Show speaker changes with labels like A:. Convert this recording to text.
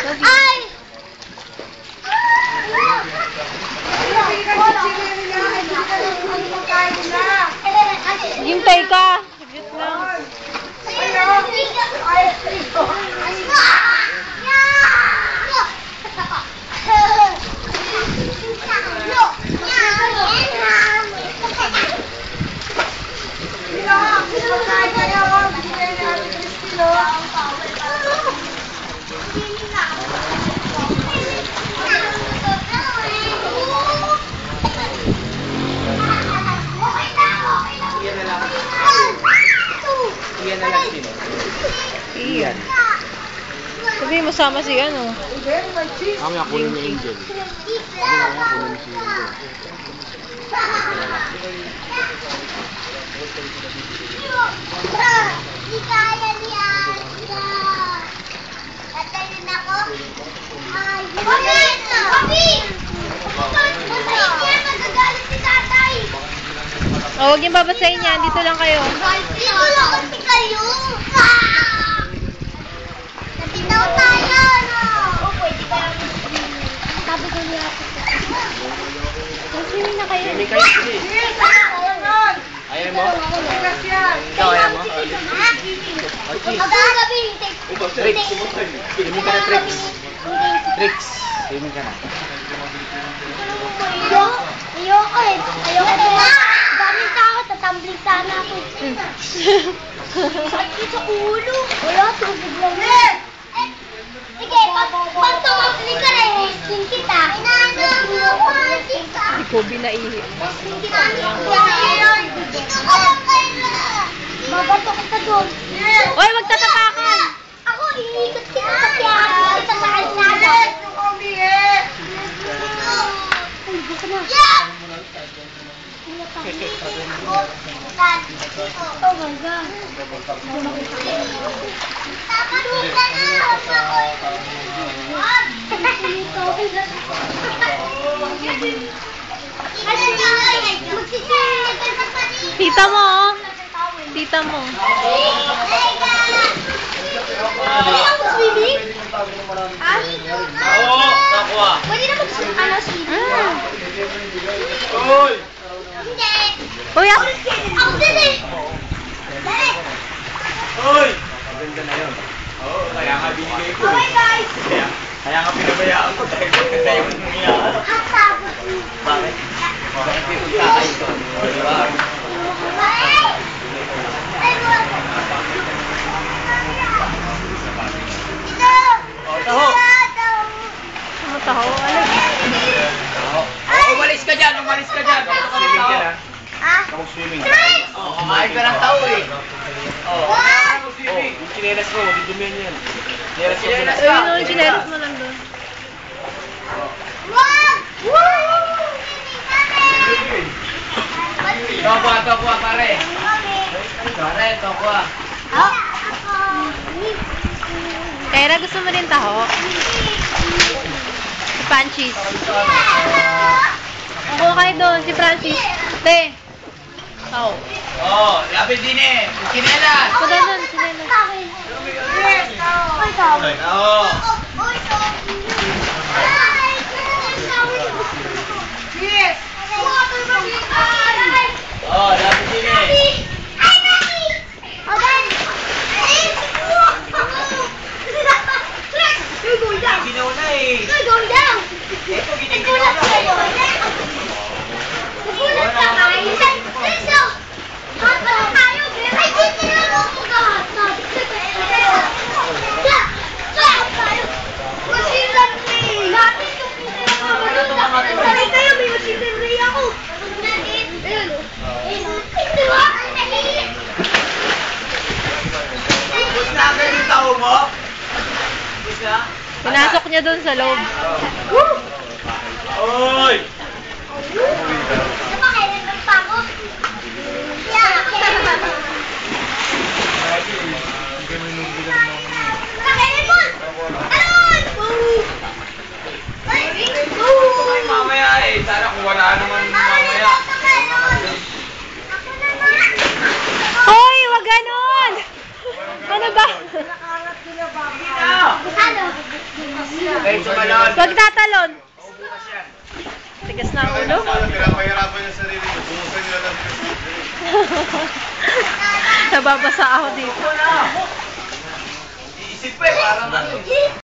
A: Ay!
B: Hintay ka. Saglit lang.
C: Iyan na lang sino?
B: Iyan. Sabi mo sama si ano?
C: Kami ako kunin ni Angel. Kami kunin si Angel.
A: Di kaya ni Asa. Tatayin ako. Ay, Papi! Papi! Babasahin niya, magagalit si tatay.
B: Oh, huwag yung babasahin niya. Dito lang kayo.
A: Dito lang kasi kayo. Natinaw tayo, no? O, pwede ka lang. Sabi ko niya ako. Swimming na kayo.
C: Swimming kayo, sige. Ayaw mo? Ikaw, ayaw mo?
A: Mag-aagabi.
C: Tricks. Swimming ka na, Tricks. Tricks. Swimming ka na.
A: Ayoko eh. Ayoko na. Daming tao, tatambling sana ako. Sakit sa ulo. Wala, tubig lang. Sige, pag tumambling ka rin, hesting kita.
B: Ikaw binaihi.
A: Hesting kita. Dito ka lang kayo. Babato kita doon.
B: Oy, magtatapakan!
A: Ako, iikot kita sa piyahan. Kita sa kalsada. Ay, gusto na. Yeah! Oh my God.
B: Tita mo, oh. Tita mo.
A: Pwede na mag-swimming.
C: Oy!
A: Hindi.
B: Kuya!
A: Ako din eh. Dali.
C: Oy! Maganda na yun. Oo, kaya nga binigay ko.
A: Okay guys.
C: Kaya nga pinabayaan ko dahil maganda yung nangyayari.
A: Ang sabot.
C: Bakit? Bakit may pagkakay ko? O, diba?
A: Ay! Ay, wala. Ito.
C: Taho!
B: Ano taho? Ano?
C: Umalis ka dyan! Umalis ka dyan! Swimming ka na.
A: Ah?
C: Swimming. Oo, kumain ka ng tao eh. Oo. Oh, yung chinelas mo, magdudumihan yan. Chinelas mo muna.
B: Ayun, yung chinelas mo nandun.
A: Wag!
C: Tokwa, pare. Pare, tokwa.
A: Ako.
B: Kaya gusto mo rin taho? Panchis. Ako kayo doon, si Francis. Te. Taho.
C: Oo, lapit din eh. Yung chinelas.
B: Ako doon, chinelas.
A: Ay, tawag.
C: Oo.
A: Yes!
C: Oo, lapit din eh.
A: Ay, Mami! O, Dan! You're going down!
C: Ginaw na eh.
A: You're going down!
C: Ito,
A: Nagulat
C: giniginaw na.
A: kayo! Nagulat ka kayo! Let's hot ba tayo? Ay, dito na lang ako mag-hot. Tayo! Machine gun ray! Natin yung Sanay tayo, may machine gun ray ako! Ayun o. Di ba?
C: Gusto na agad yung tao mo? Gusto na?
B: Pinasok niya doon sa loob.
C: Oy!
A: Ano ba, kailan pa ako? Yeah. Kailan mo? Alon!
C: Ay, mamaya eh. Sana kung wala naman mamaya.
B: Hoy, wag ganon! Ano ba?
A: Ano?
C: Ay, sumalon.
B: Huwag tatalon.
C: Bukas yan.
B: Tigas na ang ulo.
D: Pinapahirapan yung sarili mo. Bumusan nila lang.
B: Nababasa ako dito.
C: Iisip pa eh, parang ano.